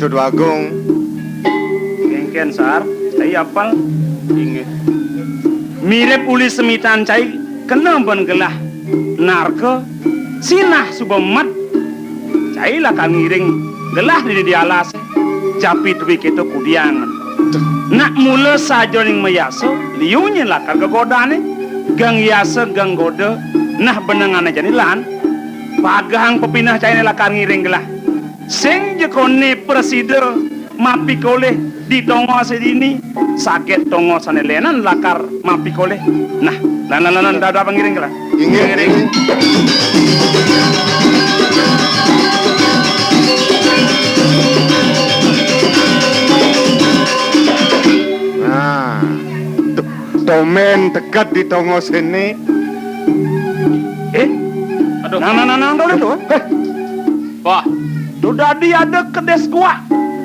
Dodo Agung. Kengken sar, cai apal. Inge. Mirip uli semitan cai kena ben gelah. Narko sinah subemat. Cai lah kangiring gelah di alas. Capit duwi kita kudiangan. Nak mula saja ning mayaso, liunya lah kagak godane. Gang yasa gang goda, nah benangan aja nilan. Pagahang pepinah cai lah kangiring gelah. Sing je kone presider mapi koleh di tongo sedini sakit tongo sanelenan lakar mapi koleh. Nah, lan dada pangiring gelah. Inge. Nah, domen dekat di tongo sini. Aduh. Nah, tuh. Wah, tuh dadi ada kedes gua.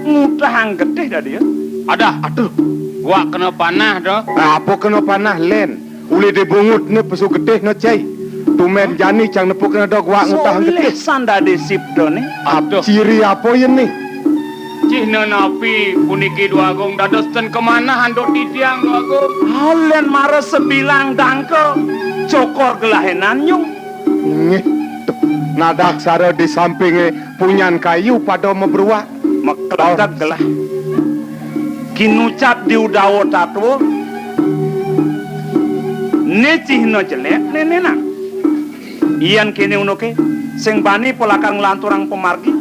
Ngutahang getih dadi ya. ada. Aduh, gua kena panah doh. Apa kena panah len? Uli dibungut ne pesu getih no cai. Tumen jani cang nepuk kena dog wak ngutahang getih. Solesan dadi sipdo nih. Aduh, Ciri apa ya nih? cihna napi puniki Dodo Agung dados ten kemana handok di tiang Dodo Agung. Halen mara sebilang dangke. Cokor gelahenan nyung. Ngeh, nadak sara di sampingnya punyan kayu pada membruak. Makeladak gelah. Kinucap di udawo tatwo. Ne cihno jelek nenena. Iyan kene unoke sing bani polakar nglanturang pemargi.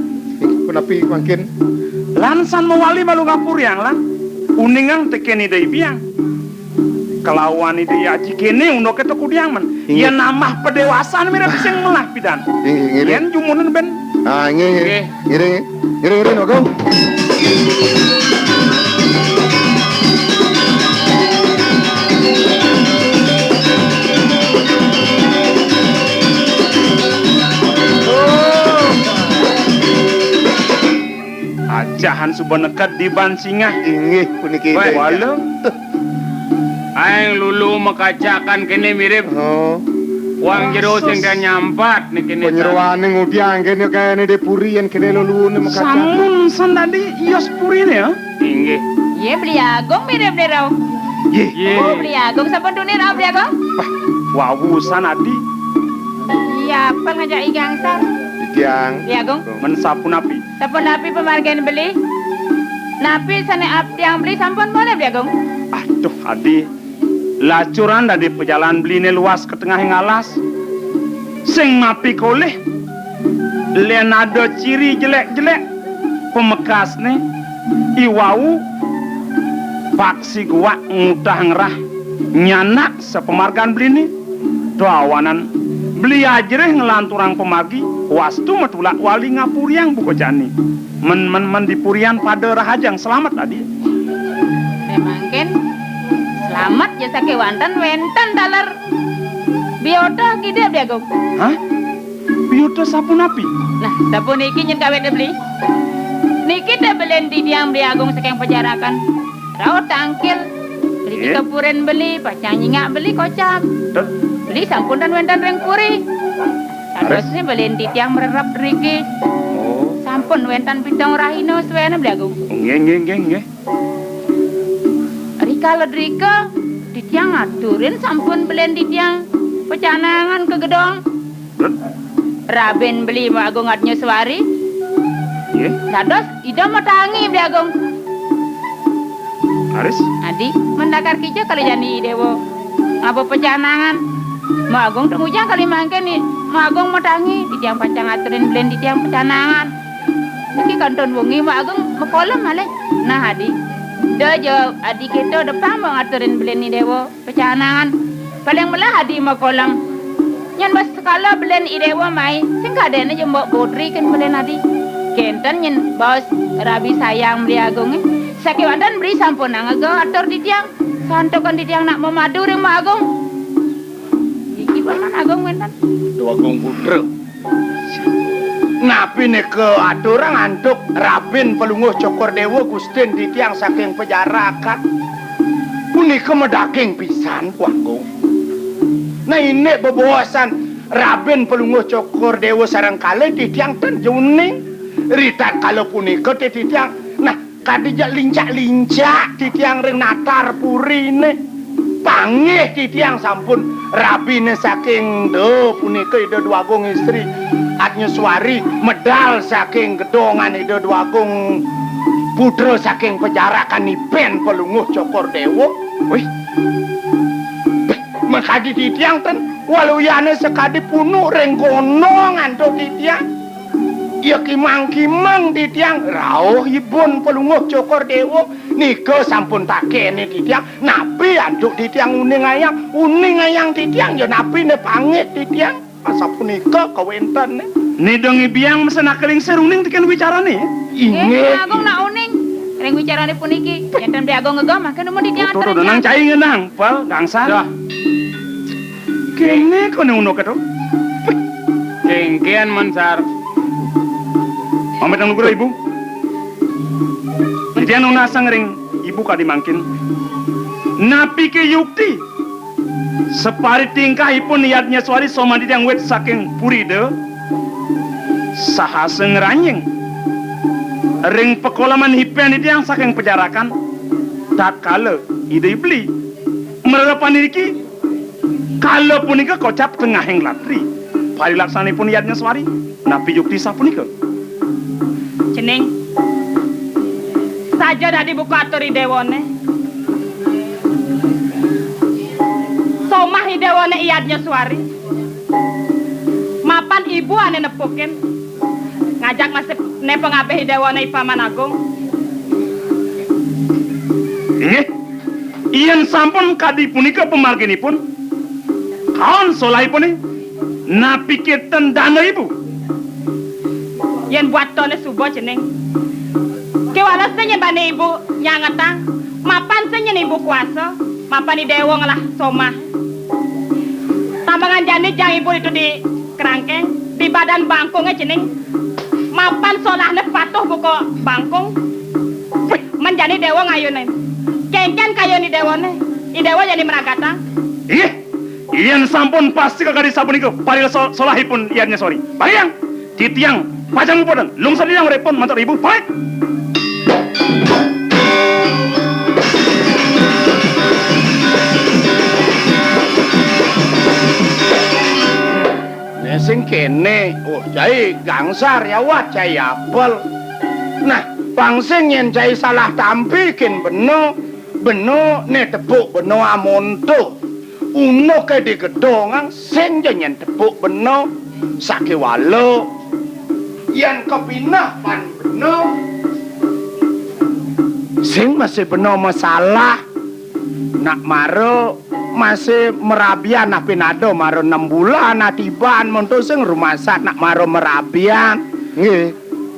Kenapi makin Lansan mewali malu ngapuriang lan. Uningang tekeni dei biang. Kelawan ide aji kene unoke to kudiang man. Iyan namah pedewasaan mirip sing melah pidan. Iyan jumunen ben. Ah, ngiri nogo. Ajahan subenekat di bansingah. Ingih puniki. Walau Aing lulu makacakan kene mirip Oh, uang jero sing dan nyampat nih kene. penyeruane ngudiang kene kene de purian kene luluune makaca. samun sandadi ios purine ya. Inggih. Ye beli Agung mirip deh raw. Ye. Oh beli Agung sampun dunia raw beli Agung. Wawusan adi Iya apa ngajak igang sar. Diang. Beli Agung. mensapu napi. Sampun napi pemargian beli. Napi sana abdi yang beli sampun boleh beli Agung. Aduh adi lacuran dari pejalan beline luas ke tengah ngalas. Sing mapi koleh. Len ada ciri jelek-jelek. Pemekas nih. Iwau. Paksi gua ngutah ngerah. Nyanak sepemargan beline. Doawanan. Beli ajereh ngelanturang pemargi. Wastu metulak wali ngapuriang buko jani. Men di purian pada rahajang selamat tadi. Memang kan. Selamat jasa kewantan wentan dalar. Biota kita beli Agung. Hah? Biota sapu napi? Nah, sampun niki nyen kawet beli. Niki teh belen di diang beli Agung saking pejarakan. Raut tangkil. Beli Eh? kepuren beli, pacang nyingak beli kocak. Beli sampun dan wentan reng puri. Terusnya belen di tiang mererap riki. Oh, Sampun wentan pitong rahino suwene beli Agung. nggih. Rika ledrika di tiang aturin sampun belen di tiang pecanangan ke gedong. Raben beli Mbak Agung adnya suari. Nggih, Dados ida mau tangi beli Agung. Aris. Adi mendakar kija kali jani dewo. Ngapa pecanangan? Mbak Agung temujang kali mangke nih. Mbak Agung mau tangi di tiang pacang aturin belen di tiang pecanangan. Iki kanton wengi Mbak Agung mekolem malih. Nah Adi. Dojo adi kita depan mau ngaturin belen ni dewo pecanangan. Paling belah adi mau kolang. Nyan bas sekala belen i dewo mai. Sing kadene je mbok bodri kan belen adi. Kenten nyen bos rabi sayang beli Agung sakiwadan beli sampun ngago atur di tiang. Santokan di tiang nak memadu ring Mbak Agung. Iki paman Agung wenten. Dodo Agung putra. Napi nih ke aturang antuk Rabin pelunguh cokor dewa Gustin di tiang saking pejarakan. Punika medaking pisan kuanggung. Nah ini bebosan Rabin pelunguh cokor dewa sarang kali di tiang ten juning. Ritat kalau punika di tiang kadijak lincak-lincak titiang ring natar purine pangih titiang sampun rabine saking do punika ida duagung istri Adnyaswari medal saking gedongan ida duagung putra saking pejarakan ipen pelunguh Cokor Dewo. Wih makadi titiang ten waluyane sekadi punuk ring kono ngantuk titiang ya kimang-kimang titiang rauh ibun pelunguh Cokor Dewo nika sampun tak kene titiang napi anduk titiang uning ayang titiang ya napi ne pangit titiang asa punika kawenten ne dongi biang mesen akeling seruning tiken wicarane inggih Agung nak uning ring wicarane puniki enten Agung ngegom mangke nemu titiang tuh nang cai ngenang pal gangsa dah kene kono uno kato Kengkean mansar. Pamit ang lugro ibu. Jadi anu nasang ring ibu kadi mangkin. Napi ke yukti. Separi tingkahipun Adnyaswari somandi yang wet saking puride. Sahaseng ranyeng. Ring pekolaman hipen itu yang saking pejarakan. Tatkala ide beli. Merelapan iki. Kalau punika kocap tengah yang latri. Pari laksanipun Adnyaswari. Napi yukti sapunika. Cening saja dadi buku aturi dewone somah dewone Adnyaswari mapan ibu ane nepukin ngajak masih ne pengabeh dewone Paman Agung iyan sampun kadi punika pemarginipun kaon solahipun napi keten dana ibu yen buat tone subo cening kewalas nya bane ibu nyangetang mapan nya ibu kuasa mapan di dewo ngalah somah tambangan jani jang ibu itu di kerangkeng di badan bangkungnya cening mapan solahnya patuh buko bangkung menjadi dewo ngayunin kengken kayu ni dewo ne i dewo jadi meragata iyan sampun pasti kakak disabun iku paril solahipun Adnyaswari pariyang titiang pajang upodan lungsan yang repon mantar ibu baik nesing kene jai gangsar ya wat jai apel nah pangsing yen jai salah tampi kin beno ne tepuk beno amonto uno ke di gedongang sing yen tepuk beno sake walo yang kepinah pan beno sing masih beno masalah nak maro masih merabian nak pinado maro 6 bulan atiban monto sing rumah sak nak maro merabian nggih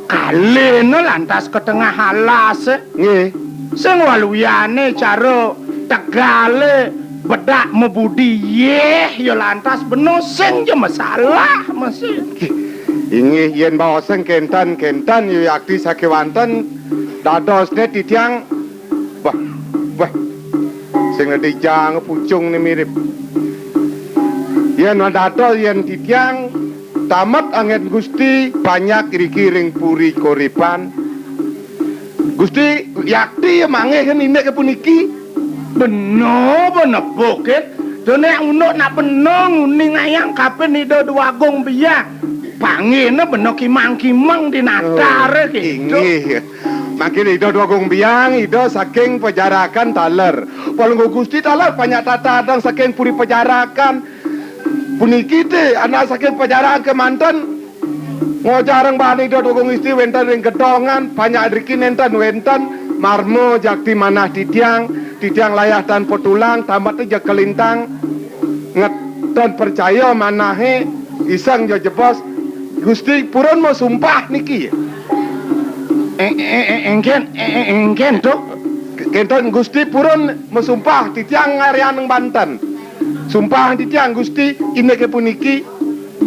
kalene lantas ke tengah halas nggih sing waluyane cara tegale bedak mebudi ya lantas beno sing je masalah masih Ingi yen bawaseng kentan yu yakti sakewanten dadosne titiang wah sing dijang pucung ni mirip yen dados yen titiang tamat angen Gusti banyak kiri-kiring puri koripan Gusti yakti mangeh kan indek kepuniki beno boket dene uno nak beno nguning ayang kapen ido duagung biak pangene beno kimang-kimang di natar gitu. Makin ido duagung biang ido saking pejarakan taler. Palunggu Gusti taler banyak tata adang saking puri pejarakan. Puniki te anak saking pejarakan kemanten ngojareng bani ido duagung isti wenten ring gedongan banyak adrikin enten wenten marmo jakti manah titiang layah dan potulang tamat je kelintang ngeton percaya manahe isang jo jebos Gusti purun mau sumpah niki engken tuh kenton Gusti purun mau sumpah titiang ngarian Banten sumpah titiang Gusti ini ke puniki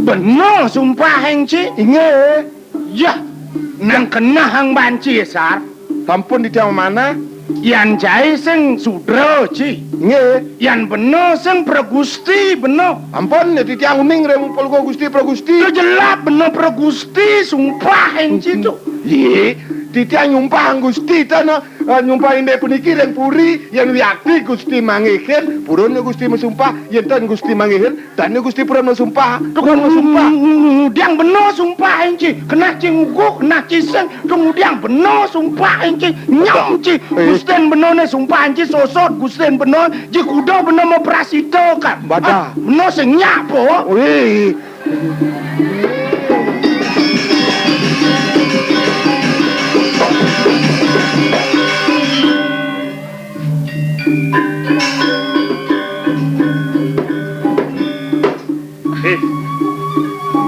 bener sumpah engci inge ya nang kena hang banci sar tampun titiang mana yan jai sing sudra ci nge yan beno sing Pragusti beno ampun ya titiang uning remupol Gusti Pragusti yo jelap beno Pragusti sumpah enci tu ye titiang nyumpah Gusti tanah nyumpah inde puniki reng puri yang yakti Gusti mangehen purun Gusti mesumpah yen tan Gusti mangehen tan Gusti purun mesumpah tukang mesumpah Diang beno sumpah enci kena cinguguk kena ciseng kemudian beno sumpah enci nyam ci Gusten beno ne sumpah enci sosot Gusten beno ji kuda beno mau prasito kan Badah. beno senyak po wih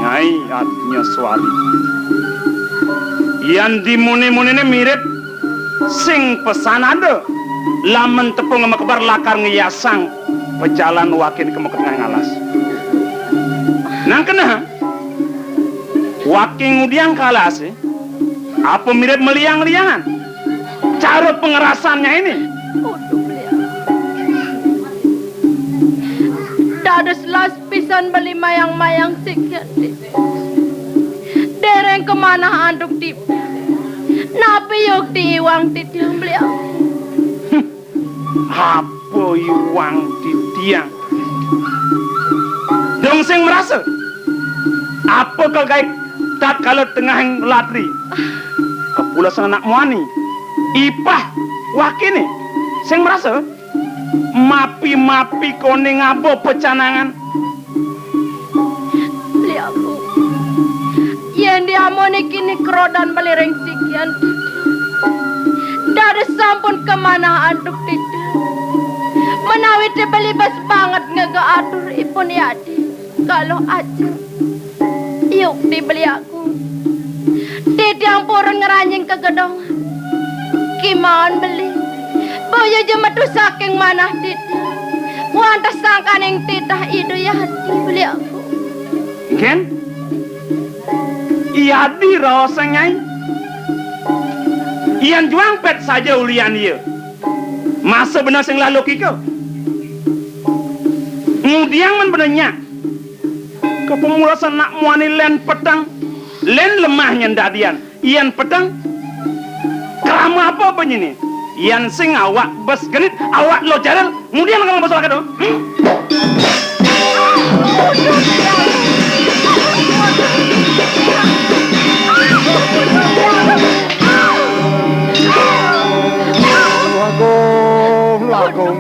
Nyai artinya suami yang dimune-mune mirip sing pesan ada lamen tepung sama kebar lakar ngeyasang pejalan wakin ke tengah ngalas nang kena wakin ngudiang kalas apa mirip meliang-liangan cara pengerasannya ini Dados las pisan beli mayang-mayang sikian dereng kemana anduk di napi yuk diiwang titiang beliau apa iwang titiang dong sing merasa apa kagak tak kalau tengah yang latri kepulasan anak muani ipah wakini sing merasa mapi koning abo pecanangan beliau yang diamoni kini kerodan belereng sikian dari sampun kemana anduk tidak menawi belibas banget ngegaatur ipun yadi kalau aja yuk dibeli aku tidak purun ngeranjing ke gedong kiman beli boyo jematu saking manah tidak wantas sangkan yang titah idu yadi beli aku Ken iya di rasanya iyan juang pet saja ulian iya masa benar sing lalu kiko ngudiang man benarnya kepemulasan nak muani len petang len lemahnya dadian iyan petang kerama apa begini iyan sing awak bes genit awak lo jalan kemudian kamu masalah kado Lagong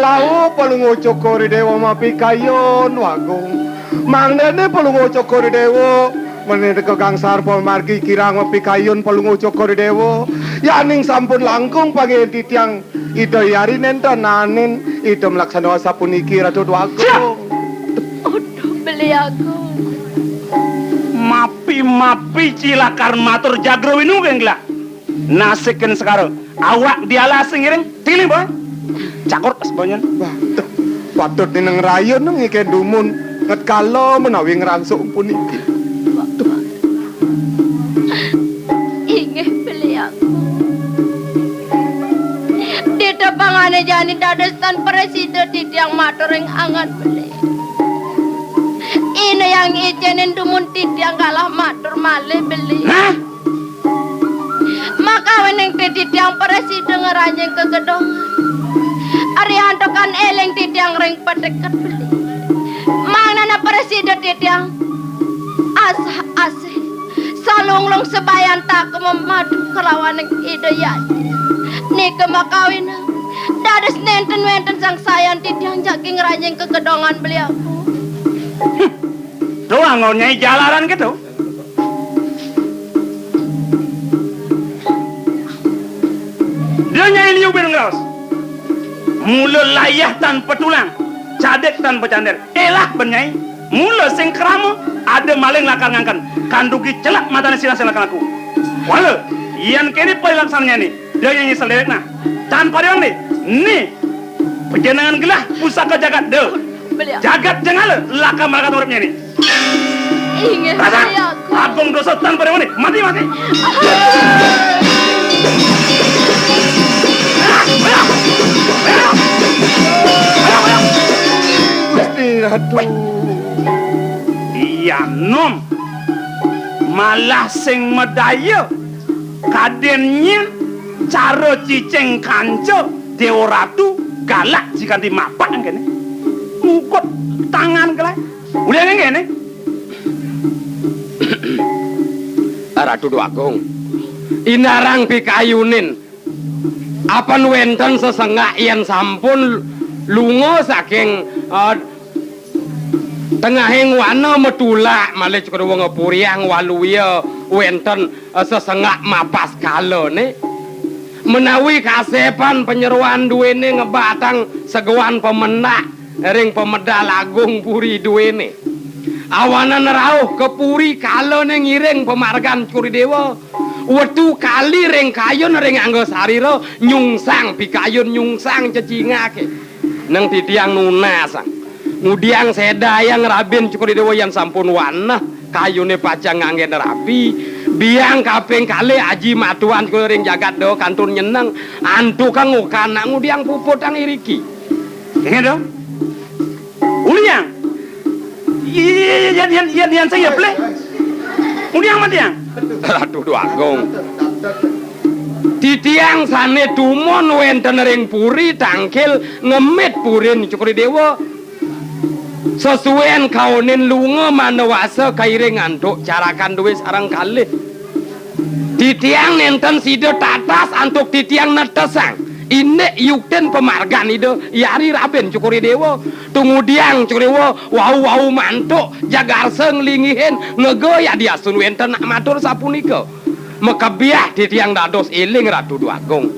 Lau palungo cokori dewa mapi kayon wagong mangnene palungo cokori dewa menene kegang sarpo margi kirang mapi kayon palungo cokori dewa yaning sampun langkung pagi titiang ito yari nenta nanin ito melaksanawa sapuniki ratu wagong udah beli aku mapi cilakar matur jagro winu gengla nasikin sekarang awak dialah singiring tilih boy cakor sebanyak patut ni nang rayon nang iken dumun nget kalo menawi ngerangsuk pun iki ingeh beli aku di depangane jani dadestan presiden di tiang matur yang angan beli ini yang ijenin dumun di tiang kalah matur male beli maka weneng di tiang presiden ngeranjeng ke gedong Arianto kan eleng titiang ring padekat beli mana na presiden titiang asah salunglong sebayan tak memadu kelawan yang ide yadi ni kemakawin dadas nenten sang sayan titiang jaging rajing ke gedongan beliau doang ngonyai jalaran gitu dia nyai liu bengaus mula layah tanpa tulang cadek tanpa cander elah benyai mula sing kerama ada maling lakar ngangkan kandugi celak matanya sila-silakan aku wala iyan kini paling laksananya nih dia yang nyesel dewek nah tanpa dia nih perjenangan gelah pusaka jagat deh jagat jangan laka malakat uripnya nih ingin rasa abang dosa tanpa dia mati Gusti Ratu iya nom malah sing medaya kadennya cara ciceng kanca Dewa Ratu galak jika dimapak kene ngukut tangan kelai udah ngene Ratu Agung inarang pikayunin apa wenten sesengak yen sampun lunga saking tengahing wana metulak malih cukup wong Puriang waluya wenten sesengak mapas kalone menawi kasepan penyeruan duwene ngebatang seguan pemenak ring pemedal agung Puri duwene awanan rauh ke Puri kalone ngiring pemargan Curi Dewa wetu kali ring kayun ring anggo sarira nyungsang pikayun nyungsang cecingake nang titiang nunasang ngudiang sedayang rabin Curi Dewa yang sampun wanah kayune pacang nganggen rapi biang kaping kali aji matuan ring jagat do kantun nyeneng antu kang ngukana ngudiang puput ang iriki ngene do uliang yan saya ple uliang matiang Ratu Agung titiang sane tumon wenten ring Puri tangkil ngemit purin Curi Dewa sesuwen kaunin lunga manawasa kairing antuk carakan duwe sarang kalih titiang nenten sida tatas antuk titiang netesang ini yukten pemargan ide yari raben Curi Dewa tumudiang Curi Dewa wau mantuk jagarse nglingihin ngegoya diasun wenten nak matur sapunika mekabiah titiang dados eling Ratu Agung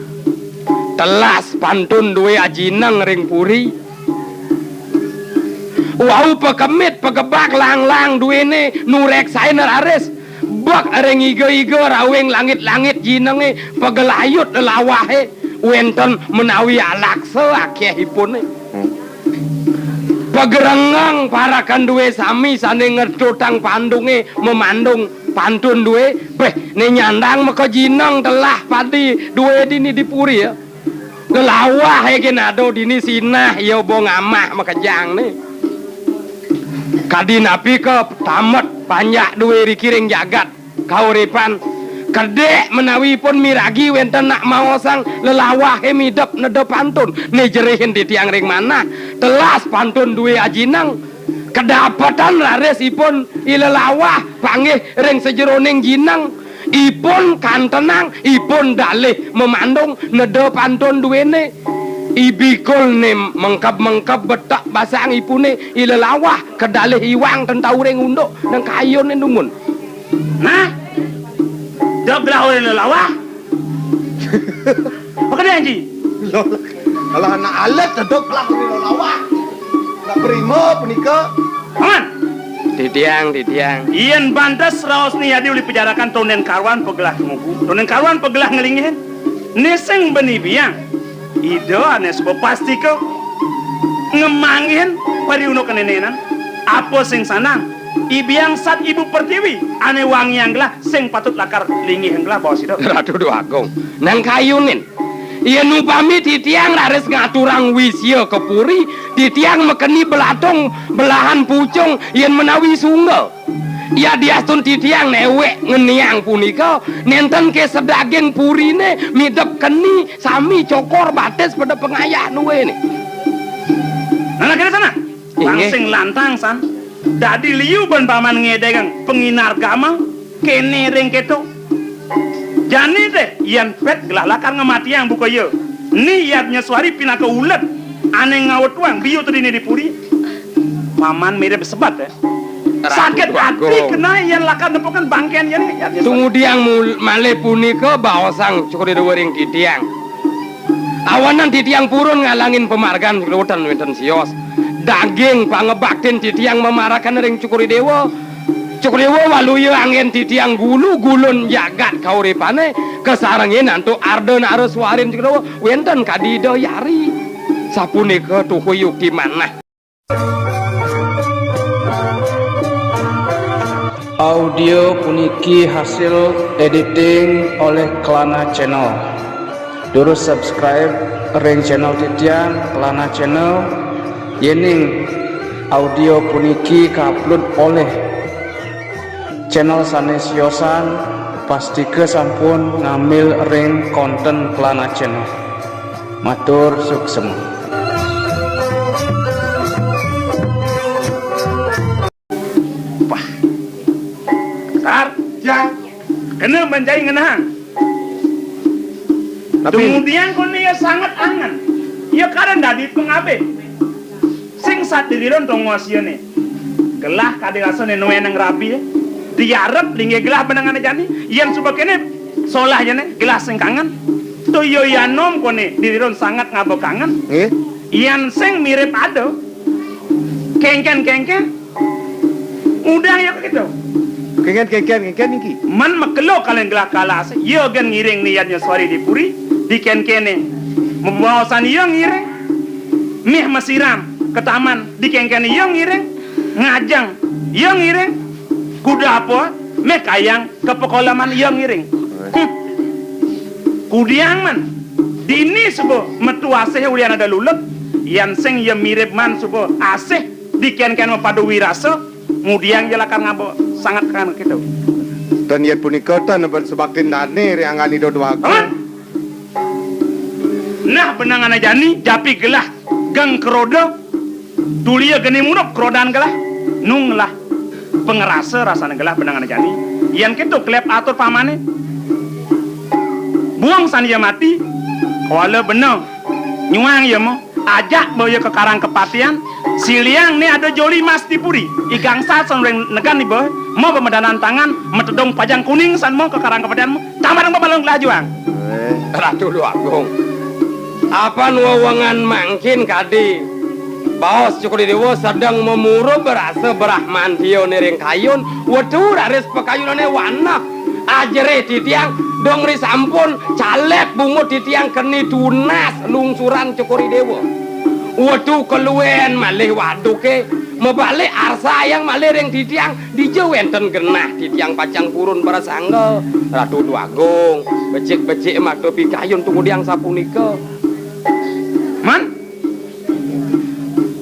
telas pantun duwe ajineng ring Puri wau pekemit pegebak lang-lang duwene nurek sae neraris bak ring iga-iga rawing langit-langit jinenge pegelayut lawahe wenten menawi alaksa akehipun pegerengang parakan duwe sami sane ngedotang pandunge memandung pantun duwe beh ne nyandang meka jineng telah padi duwe dini dipuri ya lelawah iki nado dini sinah ya bong amah makejang ne kadin api ke tamat banyak duwe rikiring jagat kauripan kedek menawi pun miragi wenten nak maosang lelawah midep nedep pantun nejerihin di tiang ring mana telas pantun duwe ajinang kedapatan laris ipun ilelawah panggih ring sejeroning jinang ipun kantenang ipun dalih memandung nedep pantun duwene ibikul ne mengkap betak basang ipune ilelawah kedalih iwang tentau ring unduk dan kayun ndungun nah dak belah oleh lelawah apa dia anji Alah anak alat dedok belah oleh lelawah nak primo punika aman titiang ian bantas raos ni adi uli pejarakan tonen karwan pegelah ngugu tonen karwan pegelah ngelingihin neseng beni biang ido anes pasti ke ngemangin pariuno kenenenan apa sing sanang ibiang sat ibu pertiwi ane wangi yang gelah sing patut lakar lingi yang gelah bawa sido Ratu Agung nang kayunin iya nupami titiang laris ngaturang wisya ke Puri titiang mekeni belatong belahan pucung yen menawi sunggal ya diastun titiang newek ngeniang punika nenten ke sedaging Purine midep keni sami cokor bates pada pengayah nuwe nih nah kira sana langsing lantang san dadi liu ban paman ngedegang penginar gama kene ring keto jani deh ian pet gelah lakar ngemati yang buka ye niat nyeswari pinaka ulet aneh ngawet uang biu terdini di Puri paman mirip sebat ya sakit hati kena yang lakar nepokan bangkean ya nih tunggu diang male punika baosang Curi Dewa ring titiang awanan titiang purun ngalangin pemargan kelutan wenten sios daging pangebaktin titiang memarakan ring Curi Dewa waluya angin titiang gulun jagat kauripane kesarangin antu arden arus warin Curi Dewa wenten kadido yari sapunika tuhuyuk di mana Audio puniki hasil editing oleh Kelana Channel. Durus subscribe ring channel titiang Kelana Channel. Yening audio puniki kaupload oleh channel sanes yosan pastike sampun ngambil ring konten Klana Channel. Matur suksema. Sar, Ya, kena menjai ngenah. tapi Kemudian kau ni sangat angan. Ia kadang dadi pengabe. Sing sat diriron tong wasia ni. Gelah kade rasa ni noen nang rabi. Diarep lingge gelah benangan jani. Yang suka kene solah jane gelah sing kangen. To yo yanom kau ni diriron sangat ngabo kangen. nggih. Yang sing mirip ado. Kengken. Udang ya gitu. Kengken iki. Man makelo kalian gelah kalas. Yo gen ngiring niatnya suari di puri. Di kene. Membawasan yo ngiring. Mih masiram ke taman. Di kene yo ngiring. Ngajang yo ngiring. Kuda apa? Meh kayang ke pekolaman yo ngiring. Kudiang man. Dini subo metu asih ulian ada lulek. Yang sing yo mirip man subo asih. Di kene mapadu wirasa. Mudiang jelakan ngabo sangat kan gitu. Dan yen punika tan bersebakin dane riangani dodwago. Aman. Nah benangan aja nih japi gelah gang kerodo tulia geni munop kerodan gelah nung lah pengerasa rasanya gelah benangan aja nih yang gitu klep atur pamane buang san ya mati wala benang nyuang ya mo ajak bawa ke karang kepatian siliang nih ada joli mas tipuri igang sat sonreng negan nih boy mau pemedanan tangan metedong pajang kuning san mau ke karang kepatian mo tamarang babalong gelah juang Ratu Agung. Apa nuawangan mangkin kadi Baos Cukudidewo sedang memuru berasa berahman dio nering kayun waduh raris pekayunane wana ajere titiang dong ris ampun calep bungut titiang keni tunas lungsuran Cukudidewo waduh keluen malih waduh ke mebalik arsa yang malih ring titiang dijewenten genah titiang pacang purun para sangga Ratu Agung becik-becik makdo pikayun tunggu diang sapunika man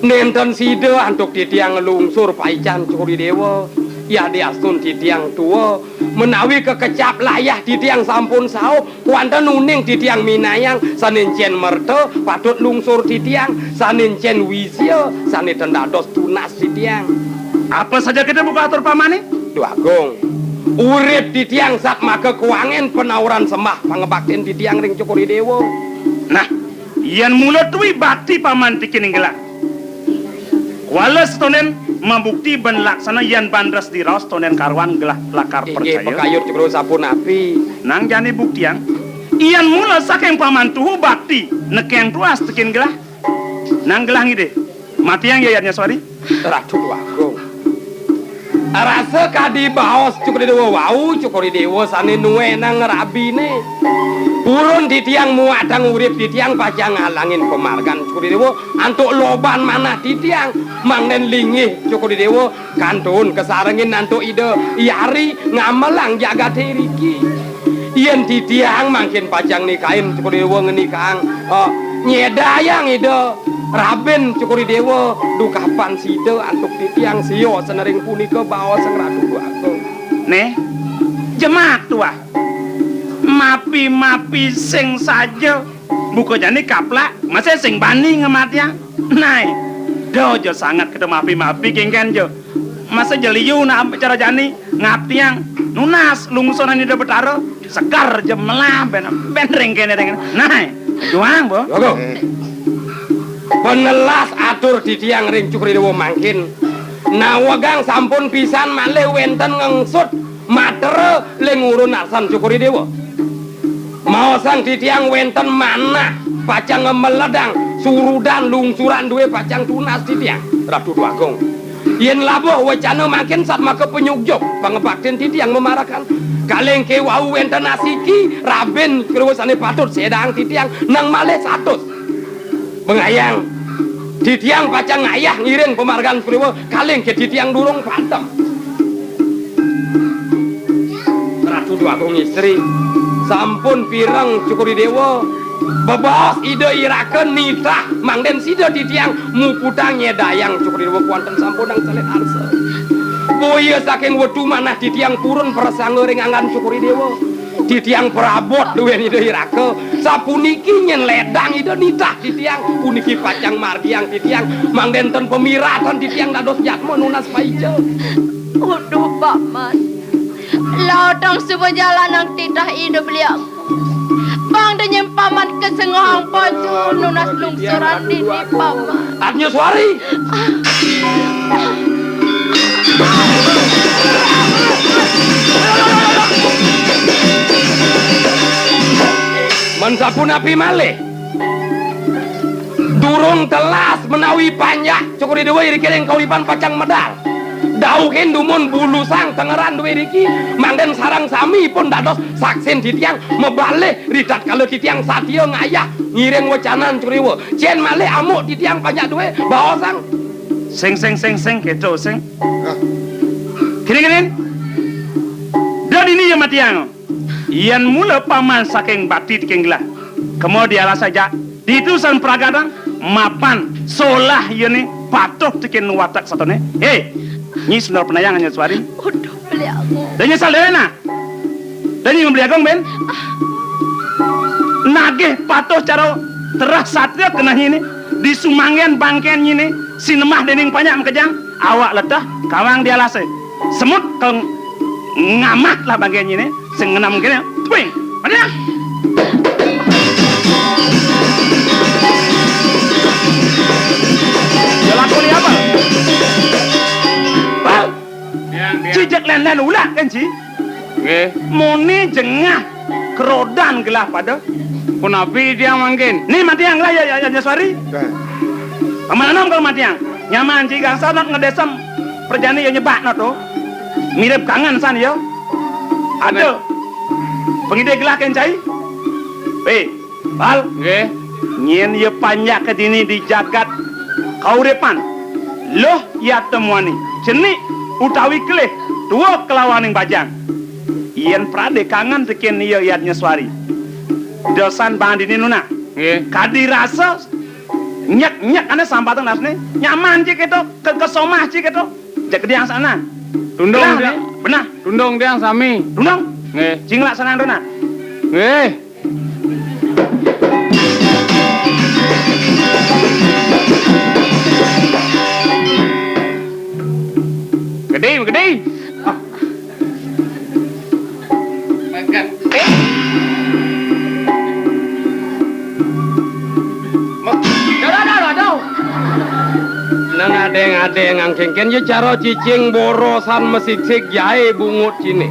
nenten sida antuk titiang lungsur paican Cukudidewo ya diasun titiang tua menawi kekecap layah titiang sampun sao wonten nuning titiang minayang sanencen merte patut lungsur titiang sanencen wisya saneten dados tunas titiang apa saja kita buka atur pamane Agung urip titiang sak make kuangen penauran semah pangebakten titiang ring Cukudidewo nah yang mulut tuh bakti paman tikin gelang. Walas tonen membukti ben laksana yang bandras di raos tonen karwan gelah lakar iki percaya. pekayur Cukro sapun api Nang jani buktian. Ian mula saking paman tuh bakti nekeng tuas tikin gelah. Nang gelah ngide. Mati yang yayatnya sorry. Ratu Agung. Rasa kadi baos Cukudidewo wau Cukudidewo sane nuwe nang rabine. Purun di tiang muadang urip di tiang pajang ngalangin pemargan Cukudidewo antuk loban manah di tiang mangnen lingih Cukudidewo kantun kesarengin antuk ide yari ngamelang jaga teriki yen di tiang mangkin pajang nikahin Cukudidewo ngenikang nyedayang ide Raben Cukudidewo dukapan side antuk di tiang sio senering punika bawa sang Ratu Agung Nih jemak tua. Mapi sing saja buka jani kaplak masih sing bani ngematnya nai dojo sangat kita mapi kengken jo masa jeliu na cara jani ngaptiang nunas lungsuran ini betaro sekar jemelah ben rengkene nai juang bo Agung penelas atur di tiang ring Cukudidewo mangkin nawagang sampun pisan malih wenten ngengsut matere lengurun arsan Cukudidewo mau sang di tiang wenten mana pacang meledang surudan lungsuran duwe pacang tunas di tiang Ratu Agung yen labuh wacana makin sat make penyugjok pangebakten di tiang memarakan kaleng ke wau wenten asiki raben kerwasane patut sedang di tiang nang malih 100 bengayang di tiang pacang ngayah ngiring pemargan Cukudidewo kaleng ke di tiang durung pantem Ratu Agung istri sampun pirang Cukudidewo bebas ide iraken nitah mangden sida di tiang muputang nyedayang Cukudidewo kuanten sampun nang salet arsa goya saking wedu manah di tiang purun prasangga ring angan Cukuri Dewa. Di tiang perabot duweni deui raka. Sapuniki nyen ledang itu nitah di tiang puniki pacang margiang di tiang mangdenten pemiratan di tiang dados jatmo nunas paijo. Uduh Paman, lodong sebuah jalan yang tidak hidup liang. Bang dengan Paman kesengohang pojo nunas lungsuran dini Paman. Arnya suari. Mensapun api malih. Durung telas menawi panjak Cukuri Dewa irikiring kaulipan pacang medal. Dauhin dumun bulu sang tengeran duwe riki mangden sarang sami pun dados saksin di tiang mebalih ridat kalau di tiang satya ngayah ngiring wacanan Cukuri Dewa cien malih amuk di tiang panjak duwe bawa sang Sing keco sing. Kini. Dan ini yang matiang. Ian mula paman saking batit kenglah. Kemudian saja ditusan pragadang mapan solah yeni patuh tikin watak satone. Nyi sundar penayang hanya suari. Uduh beliaku. Dan nyesal dewena. Dan nyi membeliagong ben. Nagih patuh cara terah satria kena ini di sumanggen bangken ini sinemah dening banyak mekejang awak letah kawang dia lase semut keng ngamat lah bagian ini sengenam gini twing mana jalan kuli apa bang cicak len ulah kan ci moni jengah kerodan gelah pada Punapi dia mangkin. nih mati yang lah ya suari Pamanam kalau mati yang nyaman jika sangat ngedesem perjani yang nyebak nato mirip kangen san ya ada pengide gelah kencai bal nyen ya panjak ke dini di jagat kaurepan loh ya temuani ceni utawi kelih dua kelawaning bajang yen prade kangen sekian ya yatnya suari dosan bandini nuna kadi rasa nyak ane sampatan nasne nyaman cik itu kesomah cik itu jadi yang sana Tundong dia. benar Tundong dia sami. tundong cing laksanaan dona Gede. Nang adeng angkengken ye cara cicing borosan mesik-sik jae bungut cine.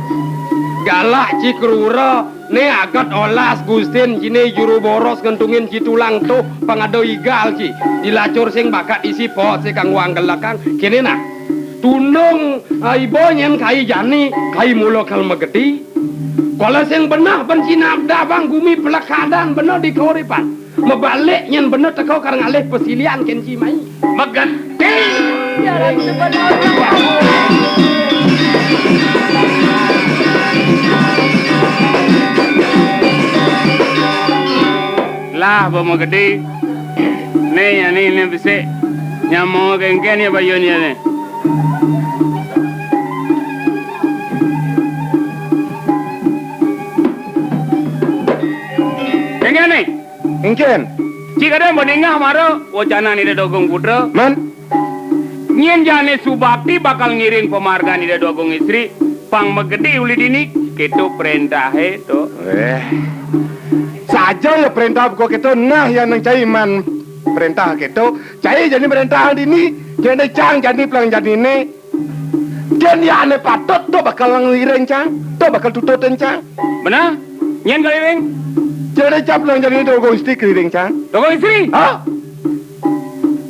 Galak cikrura ne agat olas Gustin cine juru boros ngentungin citulang tuh pangado igal ci. Dilacur sing bakat isi pot sekang wanggel lakang kene nah. Tundung ibo nyen kai jani kai mulo kal megedi. Kalau sing benar bencina dabang gumi pelakadan benar di kauripan. Mebalik nyen bener tekau karang alih pesilian kenci mai. megat Jalan sebenarnya. Lah bama gede. Ne ya ne bise. Nyamo gengken ya bayon ya ne. Gengken ne. Ingken, Jika ada meningah maro wacana ni dogong putra. man, Nyen jane subakti bakal ngiring pemarga ni dogong istri. Pang megedi uli dini keto perintah itu. saja ya perintah kau kita nah yang nang cai man perintah kita cai jadi perintah dini jadi cang jadi pelang jadi ne dan ya ane patut tu bakal ngiring cang tu bakal tututin cang Benar? Nyen keliling jadi cap pelang jadi tu kau isti keliling cang dogong istri. ha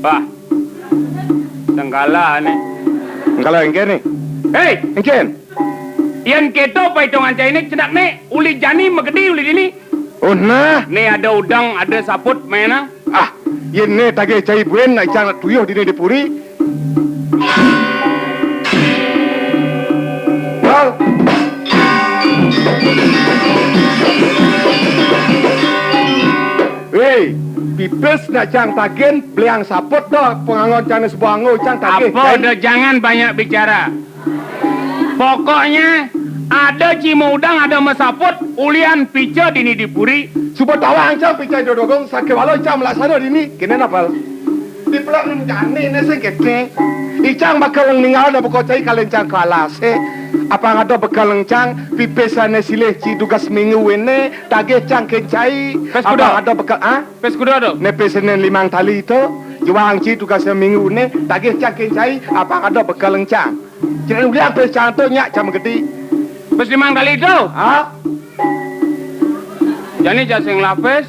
Bah. Tenggala ane. kalau ingken ni Hei, ingken yang keto paitongan cai ni cedak ne uli jani megedi uli dini. oh nah Ni ada udang, ada saput mana? yen ne tage cai buen nak cang tuyuh dini dipuri Wal Hei, pipes nak cang tagen beliang saput dah pengangon cang sebuah ango cang tagen. Apa udah jangan banyak bicara. Pokoknya ada Cimudang, ada Mesaput, ulian pica dini dipuri. Suba tawang cang picai dodogong sakit walau cang melaksana dini kena napal. Di pelak nung jani ne sing kete. Icang bakal ningal na buko cai kalen cang kalase. Apa ngado bakal cang pipesane sileh ci tugas minggu wene tage cang kencai. Apa ngado bakal Pes kuda do. ne pesenen limang tali itu juang ci tugas minggu ne tage cang kencai apa ngado bakal cang. Jangan uliang pes cang tu nyak cang gede. Pes 5 kali itu. Jadi jaseng lapes.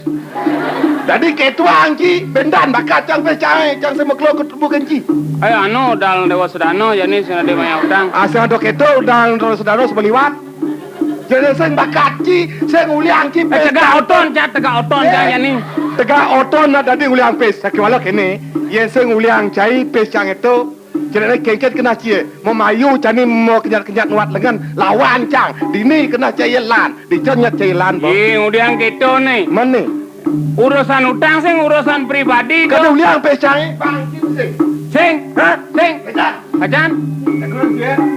Jadi ketuang ci bendan bakat cang pes cang semeklo ketubukan ci. Ayo anu dal dewa sedano jadi sing ada banyak utang. Asal do keto dan saudara sebeliwat. Jadi sen bakat ci, sen uliang ci pes. Tegak oton jadi. Tegak oton na dadi uliang pes. Sakiwala kene, yen sen uliang cai pes cang itu. Jadi kengket kena cie, mau mayu cani mau kenyat nuat lengan lawan cang. Dini kena cayelan, dicenyat cayelan. Udiang gitu nih. Mana? Urusan utang sing urusan pribadi. Kada uliang pes cang, bang ci sing. Sing, Hah? sing. Pesan. Ajan. Aku